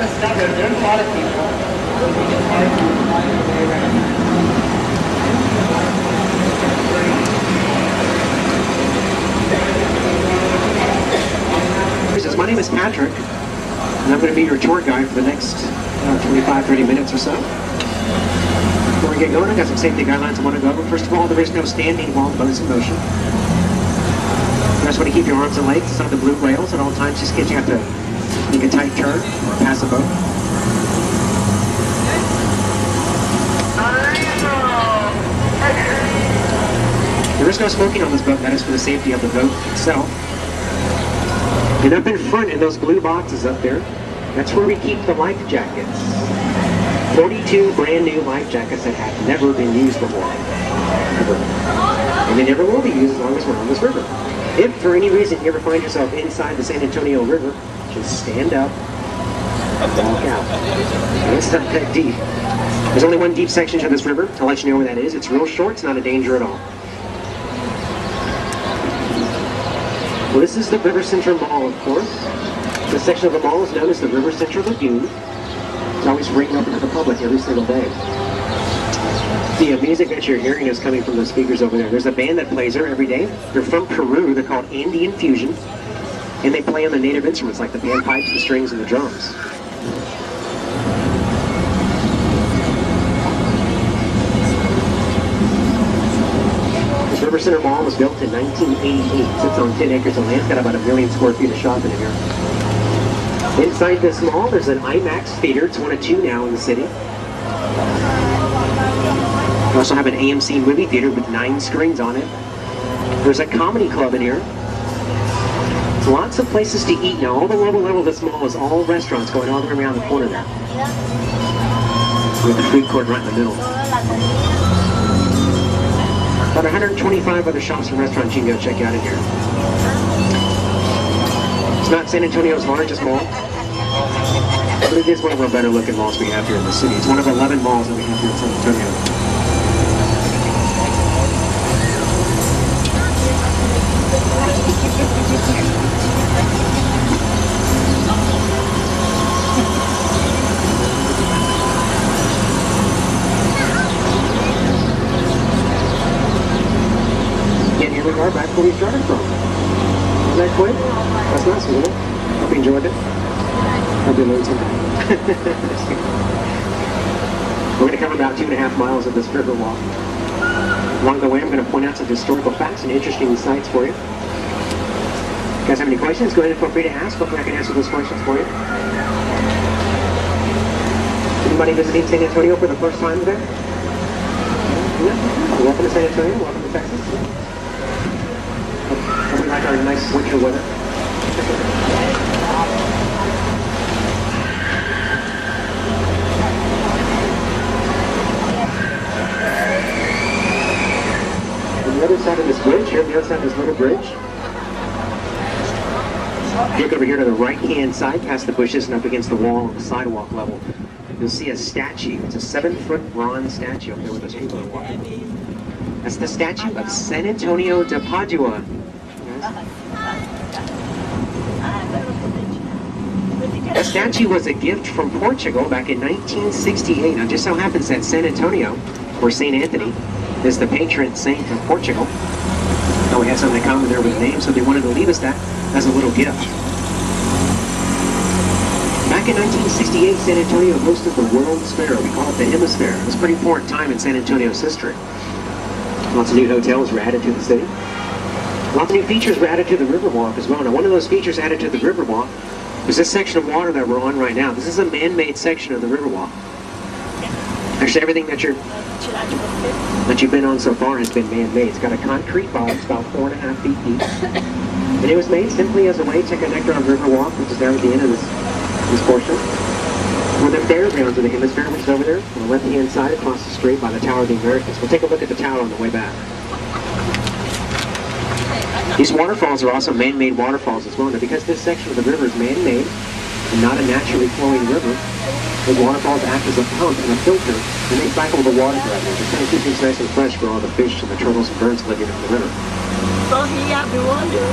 discovered there's a lot of people. My name is Patrick, and I'm going to be your tour guide for the next 25-30 minutes or so. Before we get going, I've got some safety guidelines I want to go over. First of all, there is no standing while the boat is in motion. You just want to keep your arms and legs inside the blue rails at all times, just in case you have to make a tight turn or pass a boat. There is no smoking on this boat. That is for the safety of the boat itself. And up in front in those blue boxes up there, that's where we keep the life jackets. 42 brand new life jackets that have never been used before. Ever. And they never will be used as long as we're on this river. If for any reason you ever find yourself inside the San Antonio River, just stand up and walk out. And it's not that deep. There's only one deep section to this river. I'll let you know where that is. It's real short. It's not a danger at all. Well, this is the River Center Mall, of course. This section of the mall is known as the River Center Lagoon. It's always free and open to the public every single day. The music that you're hearing is coming from the speakers over there. There's a band that plays there every day. They're from Peru. They're called Andean Fusion. And they play on the native instruments like the panpipes, the strings, and the drums. River Center Mall was built in 1988. It sits on 10 acres of land. It's got about 1 million square feet of shopping in here. Inside this mall, there's an IMAX theater. It's one of two now in the city. We also have an AMC movie theater with 9 screens on it. There's a comedy club in here. Lots of places to eat now. All the lower level of this mall is all restaurants going all the way around the corner there. With the food court right in the middle. About 125 other shops and restaurants you can go check out in here. It's not San Antonio's largest mall, but it is one of our better looking malls we have here in the city. It's one of 11 malls that we have here in San Antonio. Back where we started from. Isn't that quick? That's nice, isn't it? Hope you enjoyed it. Hope you learned something. We're going to cover about 2.5 miles of this river walk. Along the way, I'm going to point out some historical facts and interesting sights for you. If you guys have any questions, go ahead and feel free to ask. Hopefully I can answer those questions for you. Anybody visiting San Antonio for the first time today? Yeah. Welcome to San Antonio. Welcome to Texas. We like our nice winter weather. On the other side of this bridge, here on the other side of this little bridge, look over here to the right-hand side, past the bushes and up against the wall on the sidewalk level. You'll see a statue. It's a 7-foot bronze statue up there with those people are walking. That's the statue of San Antonio de Padua. The statue was a gift from Portugal back in 1968. Now, just so happens that San Antonio, or St. Anthony, is the patron saint of Portugal. Now, we have something in common there with the name, so they wanted to leave us that as a little gift. Back in 1968, San Antonio hosted the World's Fair. We call it the Hemisphere. It was a pretty important time in San Antonio's history. Lots of new hotels were added to the city. Lots of new features were added to the Riverwalk as well. Now, one of those features added to the Riverwalk is this section of water that we're on right now. This is a man-made section of the Riverwalk. Actually, everything that you've been on so far has been man-made. It's got a concrete bottom. It's about 4.5 feet deep. And it was made simply as a way to connect our Riverwalk, which is there at the end of this portion, with the fairgrounds of the Hemisphere, which is over there on the left-hand side across the street by the Tower of the Americas. We'll take a look at the tower on the way back. These waterfalls are also man-made waterfalls as well. Now, because this section of the river is man-made and not a naturally flowing river, the waterfalls act as a pump and a filter, and they cycle the water throughout there. Just kind of keep things nice and fresh for all the fish and the turtles and birds living in the river. So he have the wonder.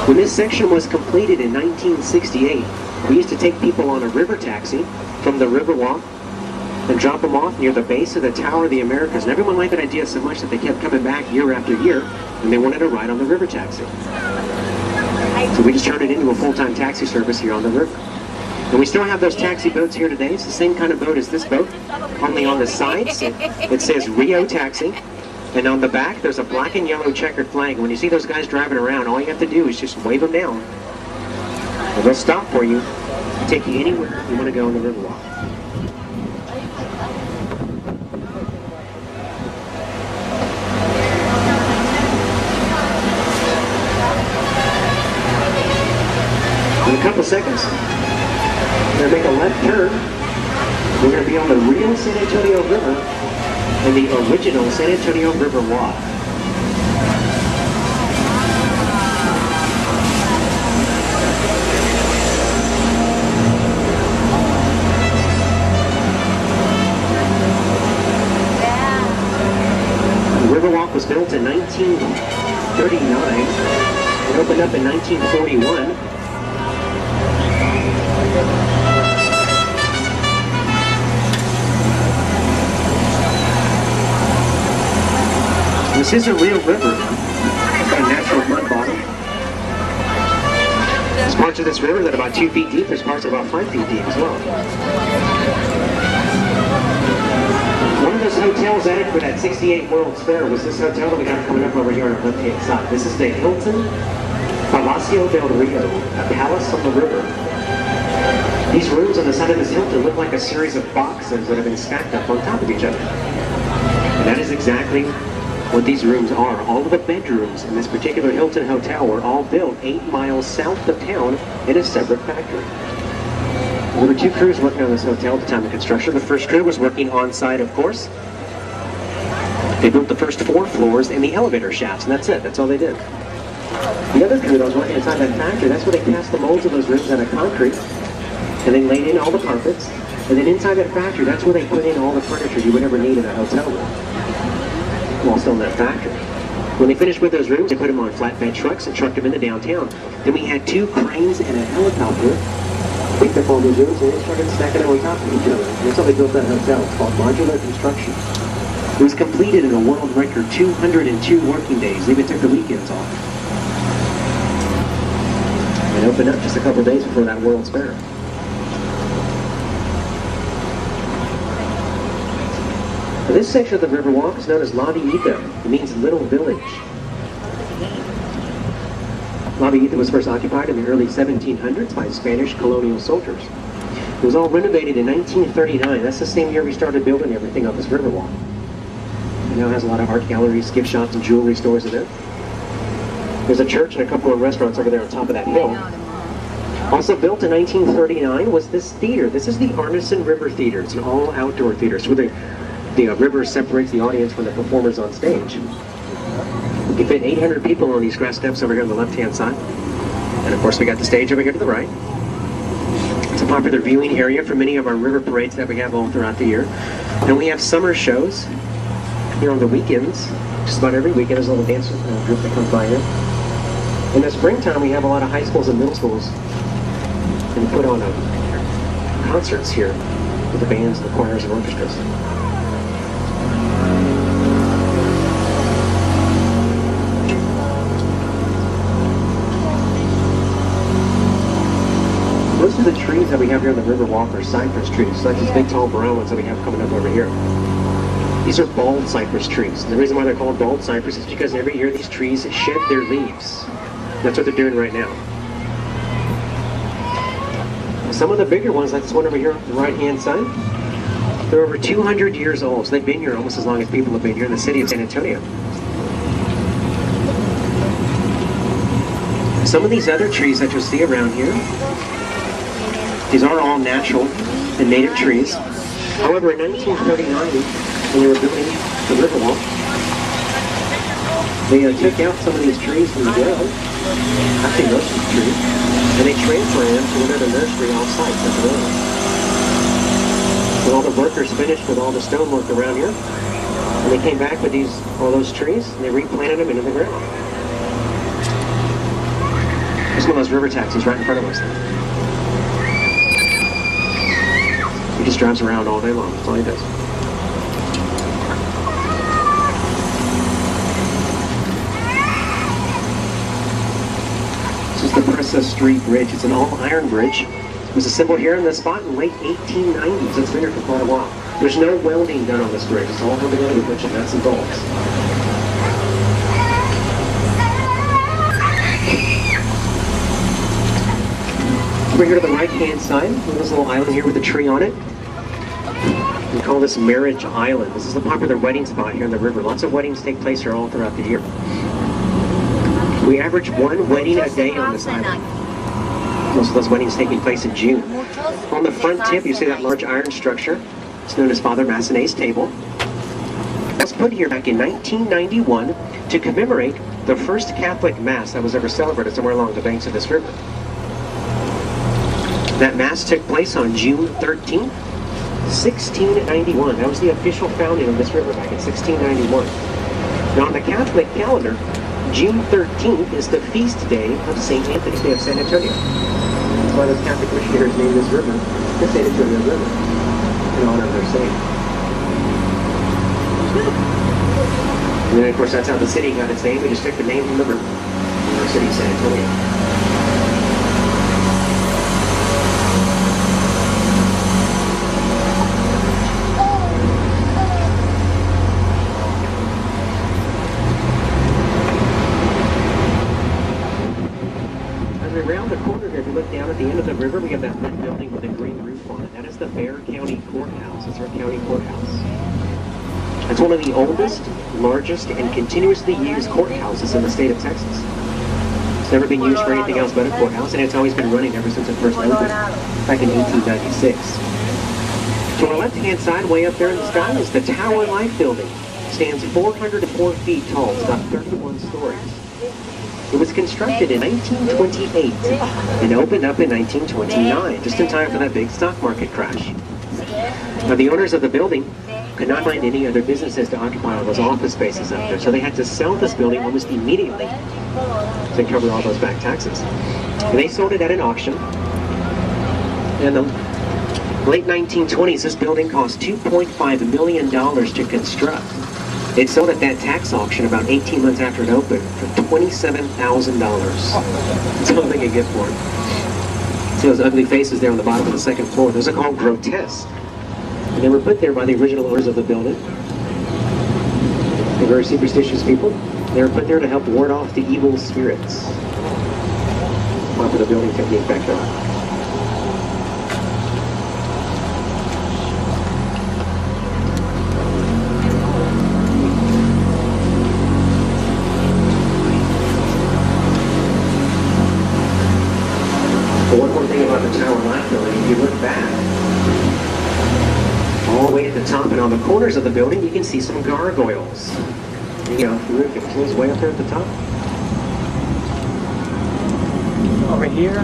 When this section was completed in 1968, we used to take people on a river taxi from the Riverwalk and drop them off near the base of the Tower of the Americas. And everyone liked that idea so much that they kept coming back year after year, and they wanted to ride on the river taxi. So we just turned it into a full-time taxi service here on the river. And we still have those taxi boats here today. It's the same kind of boat as this boat, only on the sides it says Rio Taxi. And on the back, there's a black and yellow checkered flag. When you see those guys driving around, all you have to do is just wave them down. And they'll stop for you, take you anywhere you want to go on the Riverwalk. In a couple seconds, we're going to make a left turn. We're going to be on the real San Antonio River and the original San Antonio Riverwalk. The Riverwalk was built in 1939 and opened up in 1941. This is a real river. It's got a natural mud bottom. There's parts of this river that are about 2 feet deep. There's parts that are about 5 feet deep as well. One of those hotels added for that 68 World's Fair was this hotel that we got coming up over here on the left-hand side. This is the Hilton Paseo del Río, a palace on the river. These rooms on the side of this Hilton look like a series of boxes that have been stacked up on top of each other. And that is exactly what these rooms are. All of the bedrooms in this particular Hilton hotel were all built 8 miles south of town in a separate factory. There were 2 crews working on this hotel at the time of construction. The first crew was working on site, of course. They built the first 4 floors and the elevator shafts, and that's it. That's all they did. The other crew that was working inside that factory, that's where they cast the molds of those rooms out of concrete, and they laid in all the carpets. And then inside that factory, that's where they put in all the furniture you would ever need in a hotel room, while still in that factory. When they finished with those rooms, they put them on flatbed trucks and trucked them into downtown. Then we had 2 cranes and a helicopter picked up all those rooms and they started stacking them on top of each other. And that's how they built that hotel. It's called modular construction. It was completed in a world record 202 working days. They even took the weekends off. And opened up just a couple of days before that World's Fair. This section of the Riverwalk is known as La Villita. It means little village. La Villita was first occupied in the early 1700s by Spanish colonial soldiers. It was all renovated in 1939. That's the same year we started building everything on this Riverwalk. It now has a lot of art galleries, gift shops, and jewelry stores in there. There's a church and a couple of restaurants over there on top of that hill. Also built in 1939 was this theater. This is the Arneson River Theater. It's an all-outdoor theater. So the river separates the audience from the performers on stage. You can fit 800 people on these grass steps over here on the left-hand side. And of course we got the stage over here to the right. It's a popular viewing area for many of our river parades that we have all throughout the year. And we have summer shows here on the weekends. Just about every weekend there's a little dance group that comes by here. In the springtime we have a lot of high schools and middle schools and put on concerts here with the bands, the choirs, and orchestras. Most of the trees that we have here on the Riverwalk are cypress trees, like these big tall brown ones that we have coming up over here. These are bald cypress trees. And the reason why they're called bald cypress is because every year these trees shed their leaves. That's what they're doing right now. Some of the bigger ones, like this one over here on the right-hand side, they're over 200 years old. So they've been here almost as long as people have been here in the city of San Antonio. Some of these other trees that you'll see around here, these are all natural and native trees. However, in 1939, when they were building the Riverwalk, they took out some of these trees from the ground, actually most of the trees, and they transplanted them to another nursery off-site at the road. When all the workers finished with all the stonework around here, and they came back with all those trees, and they replanted them into the ground. There's one of those river taxis right in front of us. He just drives around all day long. That's all he does. This is the Presa Street Bridge. It's an all-iron bridge. It was assembled here in this spot in late 1890s. It's been here for quite a while. There's no welding done on this bridge. It's all held together with a bunch of nuts and bolts. We're here to the right-hand side. There's a little island here with a tree on it. We call this Marriage Island. This is a popular wedding spot here in the river. Lots of weddings take place here all throughout the year. We average one wedding a day on this island. Most of those weddings taking place in June. On the front tip, you see that large iron structure. It's known as Father Massenet's table. It was put here back in 1991 to commemorate the first Catholic Mass that was ever celebrated somewhere along the banks of this river. That Mass took place on June 13th, 1691. That was the official founding of this river back in 1691. Now on the Catholic calendar, June 13th is the feast day of St. Anthony, Day of San Antonio. That's why the Catholic missionaries named this river the San Antonio River in honor of their saint. And then of course that's how the city got its name. We just took the name from the river in our city, San Antonio. Around the corner here, if you look down at the end of the river, we have that red building with a green roof on it. That is the Bexar County Courthouse. It's our county courthouse. It's one of the oldest, largest, and continuously used courthouses in the state of Texas. It's never been used for anything else but a courthouse, and it's always been running ever since it first opened, back in 1896. To our left-hand side, way up there in the sky, is the Tower Life Building. It stands 404 feet tall. It's about 31 stories. It was constructed in 1928 and opened up in 1929, just in time for that big stock market crash. Now, the owners of the building could not find any other businesses to occupy all those office spaces up there, so they had to sell this building almost immediately to cover all those back taxes. And they sold it at an auction. In the late 1920s, this building cost $2.5 million to construct. It sold at that tax auction about 18 months after it opened for $27,000. That's all they could get for it. See those ugly faces there on the bottom of the second floor? Those are called grotesques. And they were put there by the original owners of the building. They're very superstitious people. They were put there to help ward off the evil spirits. Popular building technique back there. One more thing about the Tower Life Building, if you look back, all the way at the top and on the corners of the building, you can see some gargoyles. You know, the roof, it flows way up there at the top. Over here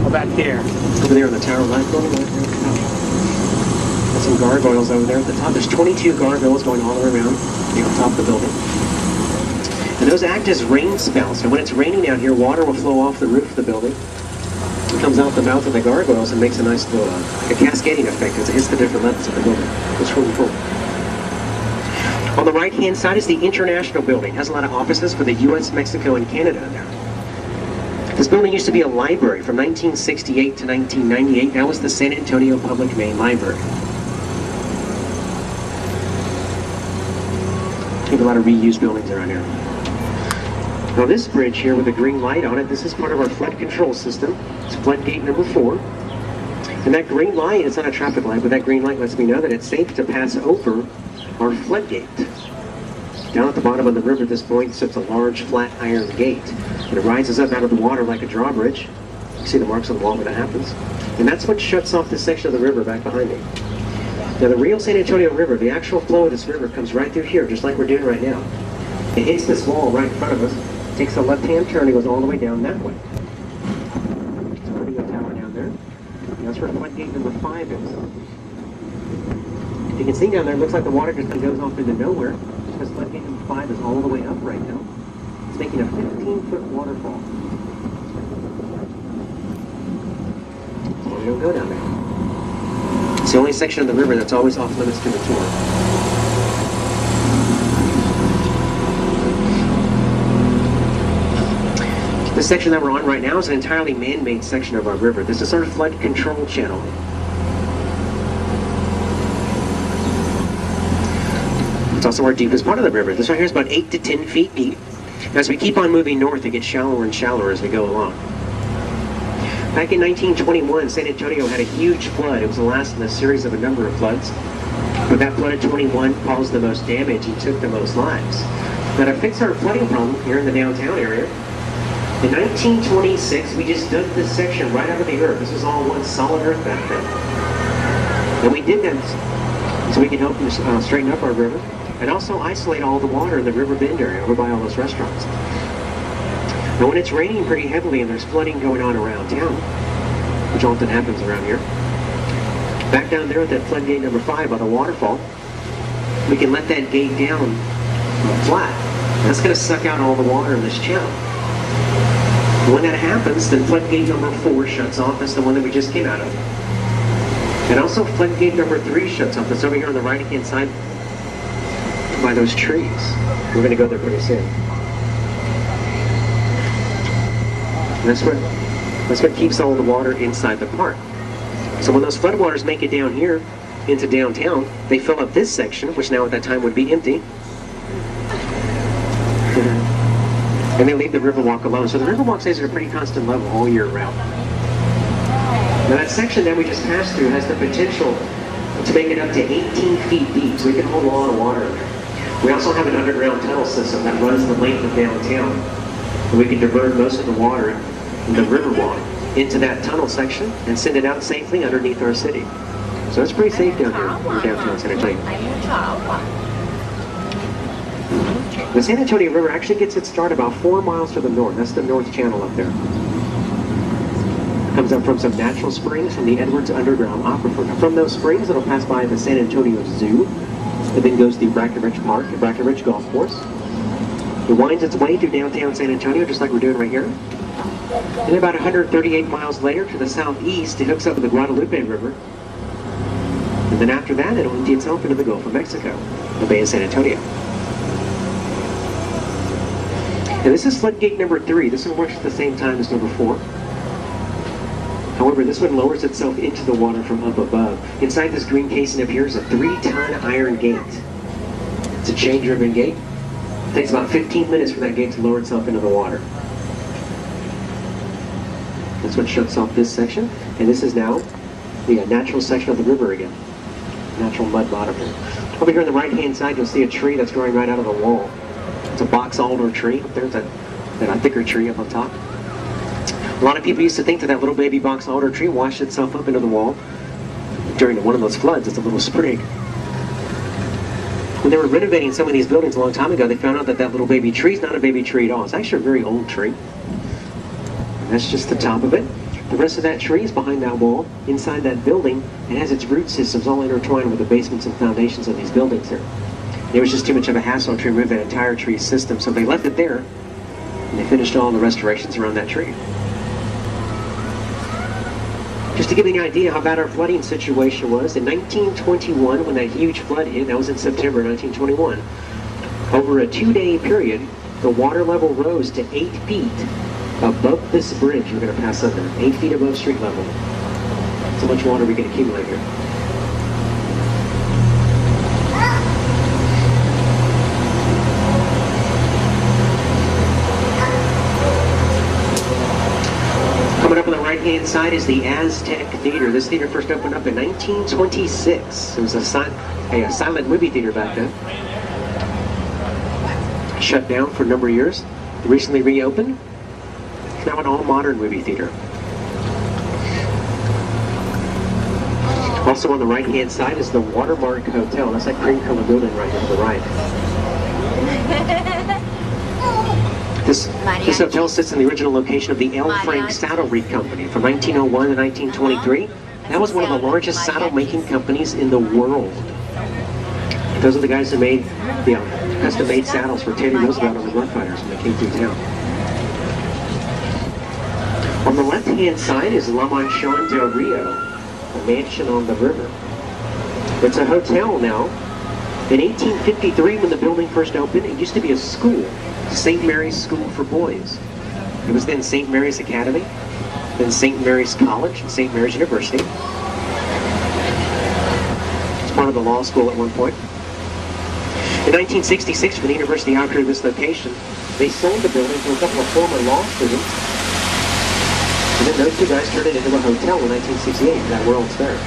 or back there? Over there on the Tower Life Building, right there at the top. Got some gargoyles over there at the top. There's 22 gargoyles going all around on top of the building. And those act as rain spouts. And when it's raining out here, water will flow off the roof of the building. It comes out the mouth of the gargoyles and makes a nice little like a cascading effect as it hits the different levels of the building. It's really cool. On the right-hand side is the International Building. It has a lot of offices for the U.S., Mexico, and Canada in there. This building used to be a library from 1968 to 1998. That was the San Antonio Public Main Library. We have a lot of reused buildings around here. Now this bridge here with the green light on it, this is part of our flood control system. It's flood gate number 4. And that green light, it's not a traffic light, but that green light lets me know that it's safe to pass over our flood gate. Down at the bottom of the river at this point sits a large flat iron gate. And it rises up out of the water like a drawbridge. You see the marks on the wall where that happens. And that's what shuts off this section of the river back behind me. Now the real San Antonio River, the actual flow of this river comes right through here, just like we're doing right now. It hits this wall right in front of us. Takes a left-hand turn and goes all the way down that way. It's a pretty good tower down there. And that's where floodgate number 5 is. You can see down there, it looks like the water just goes off into nowhere because floodgate number 5 is all the way up right now. It's making a 15-foot waterfall. don't go down there. It's the only section of the river that's always off limits to the tour. The section that we're on right now is an entirely man-made section of our river. This is our flood control channel. It's also our deepest part of the river. This right here is about 8 to 10 feet deep. As we keep on moving north, it gets shallower and shallower as we go along. Back in 1921, San Antonio had a huge flood. It was the last in a series of a number of floods. But that flood of 21 caused the most damage and took the most lives. Now to fix our flooding problem here in the downtown area, in 1926, we just dug this section right out of the earth. This was all one solid earth back then. And we did that so we can help straighten up our river and also isolate all the water in the river bend area over by all those restaurants. Now when it's raining pretty heavily and there's flooding going on around town, which often happens around here, back down there at that floodgate number 5 by the waterfall, we can let that gate down flat. That's going to suck out all the water in this channel. When that happens, then floodgate number 4 shuts off. That's the one that we just came out of. And also floodgate number 3 shuts off. That's over here on the right-hand side by those trees. We're going to go there pretty soon. And that's what keeps all the water inside the park. So when those floodwaters make it down here into downtown, they fill up this section, which now at that time would be empty. And they leave the Riverwalk alone. So the Riverwalk stays at a pretty constant level all year round. Now that section that we just passed through has the potential to make it up to 18 feet deep, so we can hold a lot of water in there. We also have an underground tunnel system that runs the length of downtown. And we can divert most of the water in the Riverwalk into that tunnel section and send it out safely underneath our city. So it's pretty safe down here in downtown San Antonio. The San Antonio River actually gets its start about 4 miles to the north. That's the north channel up there. It comes up from some natural springs from the Edwards Underground Aquifer. Now, from those springs, it'll pass by the San Antonio Zoo. It then goes to Brackenridge Park, the Brackenridge Golf Course. It winds its way through downtown San Antonio, just like we're doing right here. And about 138 miles later, to the southeast, it hooks up with the Guadalupe River. And then after that, it'll empty itself into the Gulf of Mexico, the Bay of San Antonio. And this is floodgate number 3. This one works at the same time as number 4. However, this one lowers itself into the water from up above. Inside this green casing up here is a 3-ton iron gate. It's a chain-driven gate. It takes about 15 minutes for that gate to lower itself into the water. That's what shuts off this section. And this is now the natural section of the river again. Natural mud bottom here. Over here on the right-hand side, you'll see a tree that's growing right out of the wall. It's a box alder tree. There's that thicker tree up on top. A lot of people used to think that little baby box alder tree washed itself up into the wall during one of those floods. It's a little sprig. When they were renovating some of these buildings a long time ago, they found out that little baby tree is not a baby tree at all. It's actually a very old tree. And that's just the top of it. The rest of that tree is behind that wall. Inside that building, it has its root systems all intertwined with the basements and foundations of these buildings here. It was just too much of a hassle to remove that entire tree system, so they left it there, and they finished all the restorations around that tree. Just to give you an idea how bad our flooding situation was, in 1921, when that huge flood hit, that was in September 1921, over a 2-day period, the water level rose to 8 feet above this bridge we're going to pass under, 8 feet above street level. That's how much water we can accumulate here. Coming up on the right-hand side is the Aztec Theater. This theater first opened up in 1926. It was a silent movie theater back then. Shut down for a number of years. Recently reopened. It's now an all-modern movie theater. Also on the right-hand side is the Watermark Hotel. That's that cream color building right here to the right. This hotel sits in the original location of the L. Frank Saddlery Company from 1901 to 1923. That was one of the largest saddle-making companies in the world. Those are the guys who made the custom-made saddles for Teddy Roosevelt and the Gun Fighters when they came through town. On the left-hand side is La Mansion del Rio, a mansion on the river. It's a hotel now. In 1853, when the building first opened, it used to be a school, St. Mary's School for Boys. It was then St. Mary's Academy, then St. Mary's College, and St. Mary's University. It's part of the law school at one point. In 1966, when the university outgrew this location, they sold the building to a couple of former law students. And then those two guys turned it into a hotel in 1968 for that World's Fair.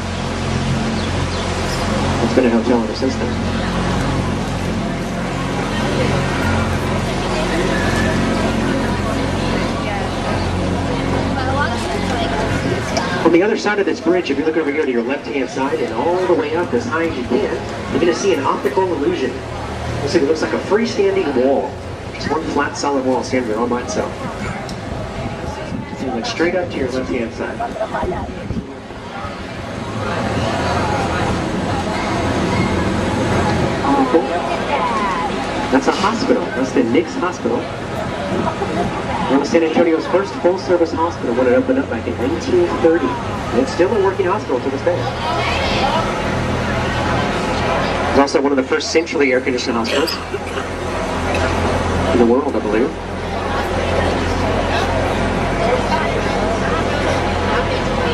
It's been a hotel ever since then. On the other side of this bridge, if you look over here to your left-hand side and all the way up as high as you can, you're going to see an optical illusion. It looks like a freestanding wall. Just one flat, solid wall standing there all by itself. So you look straight up to your left-hand side. That's a hospital. That's the Nix Hospital. One of San Antonio's first full-service hospital when it opened up back in 1930. And it's still a working hospital to this day. It's also one of the first centrally air-conditioned hospitals in the world, I believe.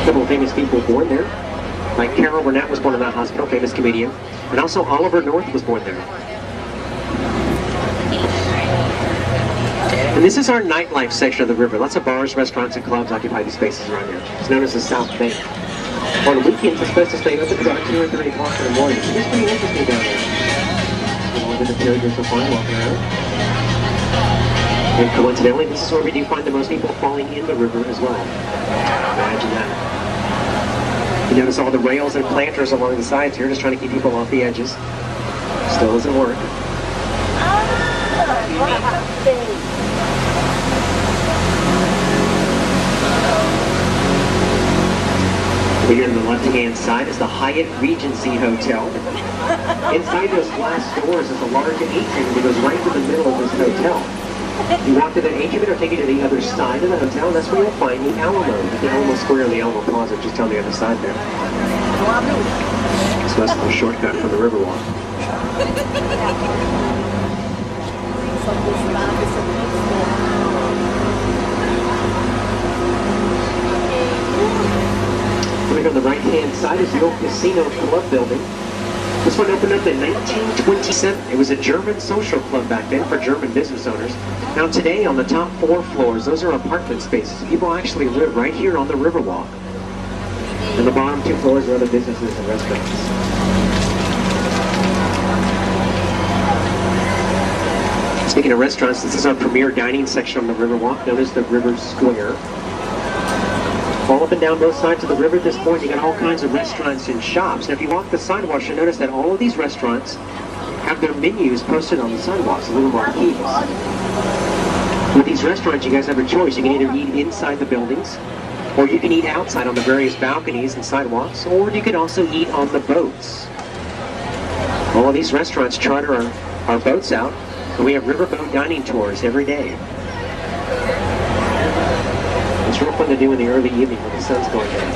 A couple of famous people were born there. Like Carol Burnett was born in that hospital, famous comedian. And also Oliver North was born there. And this is our nightlife section of the river. Lots of bars, restaurants, and clubs occupy these spaces around here. It's known as the South Bank. On the weekends, it's supposed to stay open about 2 or 3 o'clock in the morning. So it's pretty interesting down there. All the villagers are fine walking around. And coincidentally, this is where we do find the most people falling in the river as well. Imagine that. You notice all the rails and planters along the sides here, just trying to keep people off the edges. Still doesn't work. Over here on the left-hand side is the Hyatt Regency Hotel. Inside those glass doors is a large atrium that goes right to the middle of this hotel. You walk to that atrium, it'll take you to the other side of the hotel, and that's where you'll find the Alamo. The Alamo Square and the Alamo Plaza, just on the other side there. So that's the shortcut from the Riverwalk. Right on the right-hand side is the old Casino Club building. This one opened up in 1927. It was a German social club back then for German business owners. Now today, on the top 4 floors, those are apartment spaces. People actually live right here on the Riverwalk. And the bottom 2 floors are other businesses and restaurants. Speaking of restaurants, this is our premier dining section on the Riverwalk, known as the River Square. All up and down both sides of the river at this point, you got all kinds of restaurants and shops. Now if you walk the sidewalks, you'll notice that all of these restaurants have their menus posted on the sidewalks, little marquees. With these restaurants, you guys have a choice. You can either eat inside the buildings, or you can eat outside on the various balconies and sidewalks, or you can also eat on the boats. All of these restaurants charter our boats out, and we have riverboat dining tours every day. It's real fun to do in the early evening when the sun's going down.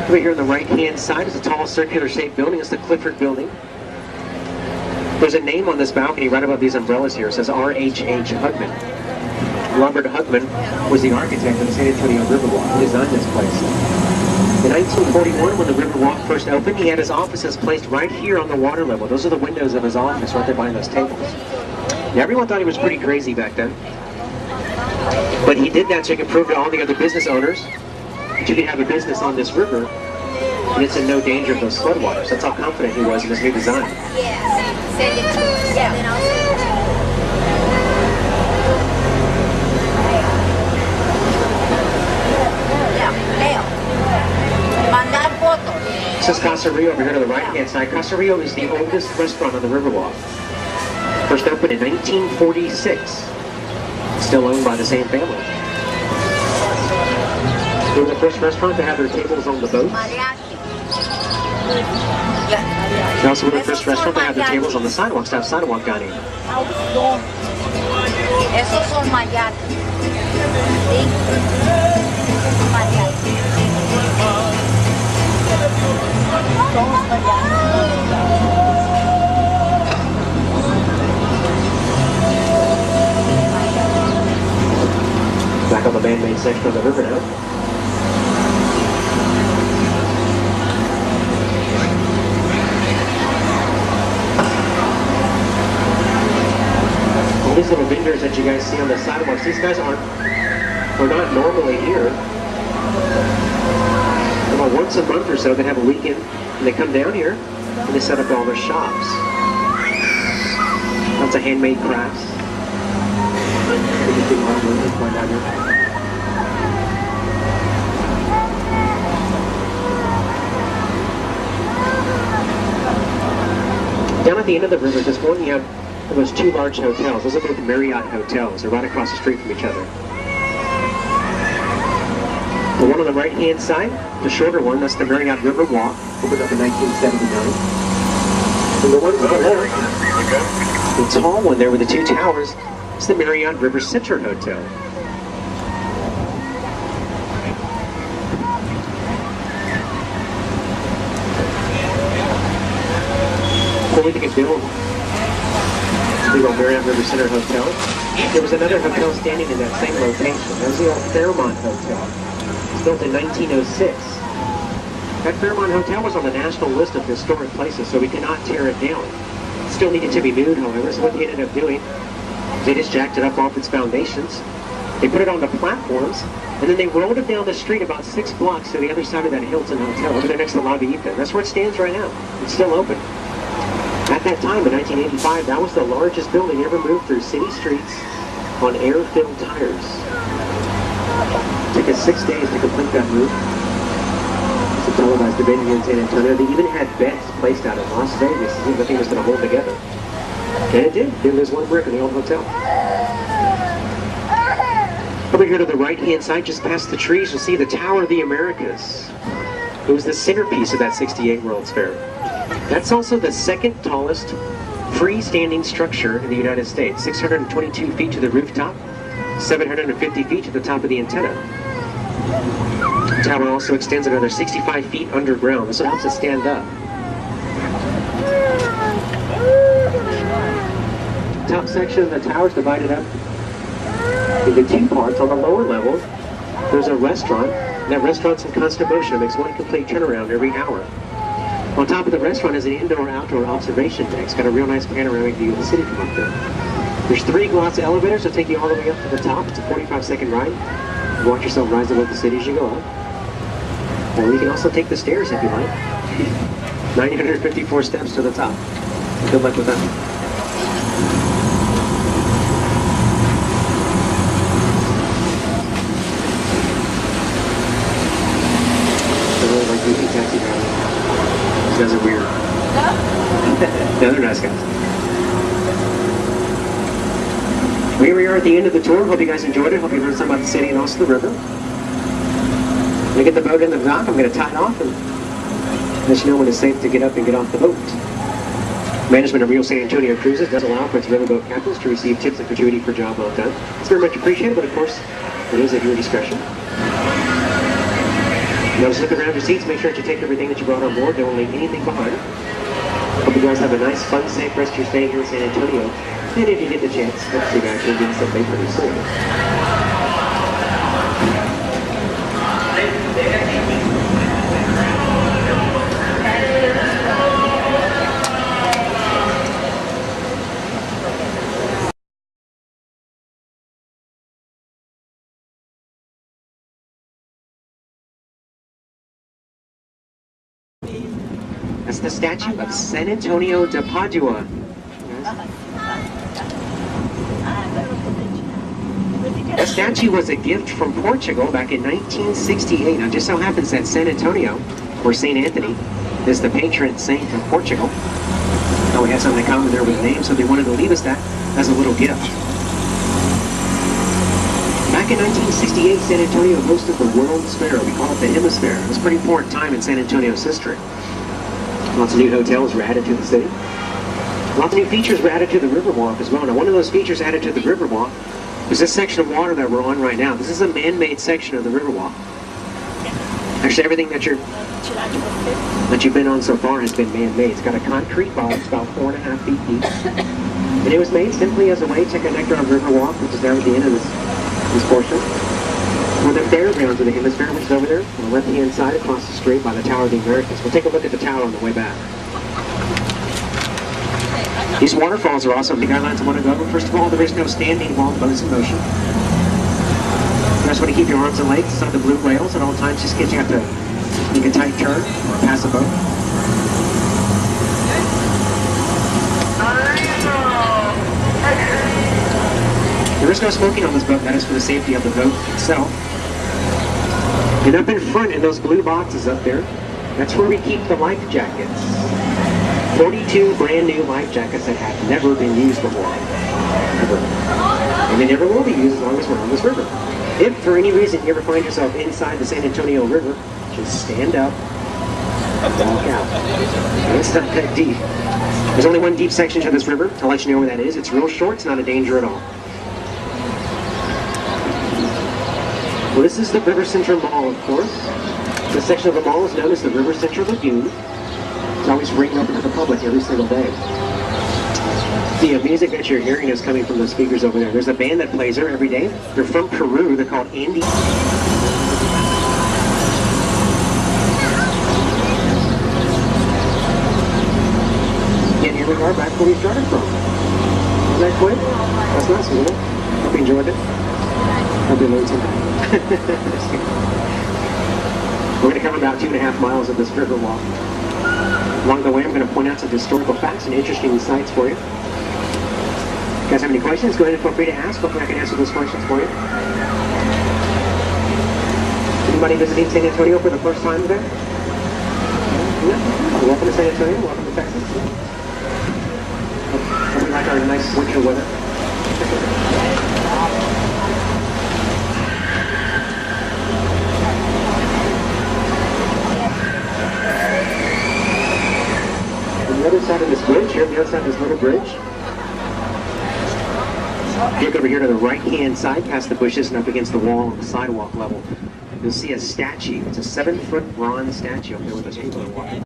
Over here on the right-hand side is a tall circular-shaped building. It's the Clifford Building. There's a name on this balcony right above these umbrellas here. It says R.H.H. Hugman. Robert Hugman was the architect of the San Antonio Riverwalk. He designed this place. In 1941, when the Riverwalk first opened, he had his offices placed right here on the water level. Those are the windows of his office right there behind those tables. Now, everyone thought he was pretty crazy back then. But he did that so he could prove to all the other business owners that you can have a business on this river and it's in no danger of those floodwaters. That's how confident he was in his new design. This is Casa Rio over here to the right-hand side. Casa Rio is the oldest restaurant on the Riverwalk. First opened in 1946. Still owned by the same family. They were the first restaurant to have their tables on the boats. They also were the first restaurant to have their tables on the sidewalks, to have sidewalk dining. This is Casa Rio over here to the right-hand side. Casa Rio is the oldest restaurant on the Riverwalk. First opened in 1946. Still owned by the same family. They were the first restaurant to have their tables on the sidewalks, to have sidewalk dining. Esos son mayas. ¿Sí? Mayas. Todos mayas. Back on the man-made section of the river now. All these little vendors that you guys see on the sidewalks, these guys are not normally here. About once a month or so, they have a weekend, and they come down here, and they set up all their shops. Lots of handmade crafts. Down at the end of the river, this one, you have those two large hotels. Those are both Marriott hotels. They're right across the street from each other. The one on the right-hand side, the shorter one, that's the Marriott Riverwalk, opened up in 1979. And the one to the left, the tall one there with the two towers, is the Marriott River Center Hotel. Before we get built, the old Marriott River Center Hotel, there was another hotel standing in that same location. That was the old Fairmont Hotel. It was built in 1906. That Fairmont Hotel was on the national list of historic places, so we could not tear it down. It still needed to be moved, however, so what they ended up doing, they just jacked it up off its foundations. They put it on the platforms, and then they rolled it down the street about 6 blocks to the other side of that Hilton Hotel, over there next to La Villita. That's where it stands right now. It's still open. At that time, in 1985, that was the largest building ever moved through city streets on air-filled tires. It took us 6 days to complete that move. It's a televised event here in San Antonio. They even had bets placed out in Las Vegas to see if the thing was going to hold together. And it did. Didn't lose one brick in the old hotel. Over here to the right-hand side, just past the trees, you'll see the Tower of the Americas. It was the centerpiece of that '68 World's Fair. That's also the second tallest freestanding structure in the United States. 622 feet to the rooftop, 750 feet to the top of the antenna. The tower also extends another 65 feet underground. This helps it stand up. The top section of the tower is divided up into two parts. On the lower level, there's a restaurant. That restaurant's in constant motion. It makes one complete turnaround every hour. On top of the restaurant is an indoor-outdoor observation deck. It's got a real nice panoramic view of the city from up there. There's 3 gloss elevators that take you all the way up to the top. It's a 45-second ride. You watch yourself rise above the city as you go up. Or you can also take the stairs if you like. 954 steps to the top. Good luck with that. Taxi driver. These guys are weird. No, they're nice guys. Well, here we are at the end of the tour. Hope you guys enjoyed it. Hope you learned something about the city and also the river. When we get the boat in the dock, I'm going to tie it off and let you know when it's safe to get up and get off the boat. Management of Rio San Antonio Cruises does allow for its riverboat captains to receive tips and gratuity for a job well done. It's very much appreciated, but of course, it is at your discretion. Now just look around your seats, make sure that you take everything that you brought on board, don't leave anything behind. Hope you guys have a nice, fun, safe rest of your stay here in San Antonio. And if you get the chance, hope you guys will get something pretty soon. That's the statue of San Antonio de Padua. That statue was a gift from Portugal back in 1968. Now, it just so happens that San Antonio, or St. Anthony, is the patron saint of Portugal. Now, we had something in common there with the name, so they wanted to leave us that as a little gift. Back in 1968, San Antonio hosted the World's Fair. We call it the Hemisphere. It was a pretty important time in San Antonio's history. Lots of new hotels were added to the city. Lots of new features were added to the Riverwalk as well. Now, one of those features added to the Riverwalk There's this section of water that we're on right now. This is a man-made section of the Riverwalk. Actually, everything that you've been on so far has been man-made. It's got a concrete bottom. It's about 4.5 feet deep. And it was made simply as a way to connect our Riverwalk, which is down at the end of this portion, with the fairgrounds of the hemisphere, which is over there on the left-hand side across the street by the Tower of the Americas. We'll take a look at the tower on the way back. These waterfalls are awesome. The guidelines I want to go over. First of all, there is no standing while the boat's in motion. You just want to keep your arms and legs inside the blue rails at all times, just in case you have to make a tight turn or pass a boat. There is no smoking on this boat. That is for the safety of the boat itself. And up in front in those blue boxes up there, that's where we keep the life jackets. 42 brand new life jackets that have never been used before. Ever. And they never will be used as long as we're on this river. If for any reason you ever find yourself inside the San Antonio River, just stand up and walk out. And it's not that deep. There's only one deep section to this river. I'll let you know where that is. It's real short. It's not a danger at all. Well, this is the River Center Mall, of course. This section of the mall is known as the River Center Lagoon. It's always ringing open to the public every single day. The music that you're hearing is coming from the speakers over there. There's a band that plays there every day. They're from Peru. They're called Andy. And here we are back where we started from. Isn't that quick? That's nice, isn't it? Hope you enjoyed it. Hope you learned something. We're going to cover about 2.5 miles of this river walk. Along the way, I'm going to point out some historical facts and interesting sights for you. If you guys have any questions, go ahead and feel free to ask. Hopefully I can answer those questions for you. Anybody visiting San Antonio for the first time today? Yeah? Welcome to San Antonio. Welcome to Texas. Hope you like our nice winter weather. The other side of this bridge, here on the other side of this little bridge. Look over here to the right-hand side, past the bushes and up against the wall on the sidewalk level. You'll see a statue. It's a 7-foot bronze statue up there with those people that are walking.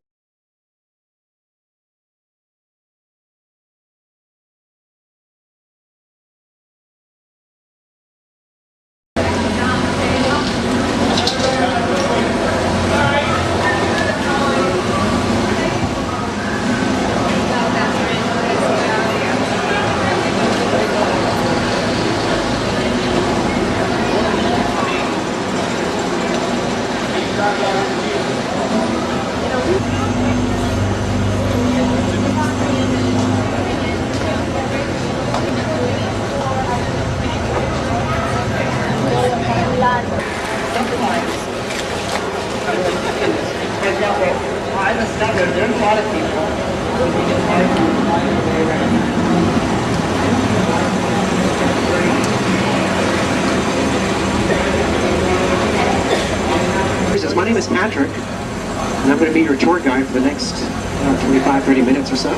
My name is Patrick, and I'm going to be your tour guide for the next 25-30 minutes or so.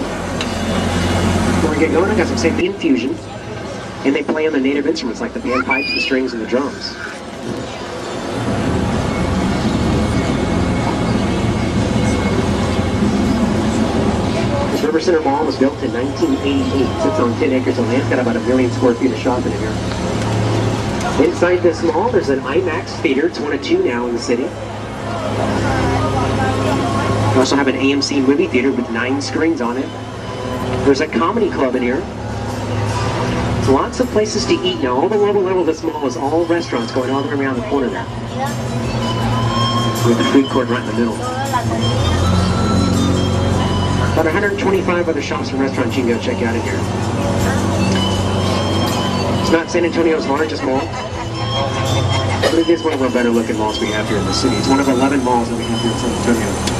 Before we get going, I got some safety infusion, and they play on the native instruments like the panpipes, the strings, and the drums. This River Center Mall was built in 1988. It sits on 10 acres of land. It's got about 1 million square feet of shopping in here. Inside this mall, there's an IMAX theater. It's one of 2 now in the city. We also have an AMC movie theater with 9 screens on it. There's a comedy club in here. Lots of places to eat now. All the lower level of this mall is all restaurants going all the way around the corner there. With the food court right in the middle. About 125 other shops and restaurants you can go check out in here. It's not San Antonio's largest mall, but it is one of our better looking malls we have here in the city. It's one of 11 malls that we have here in San Antonio.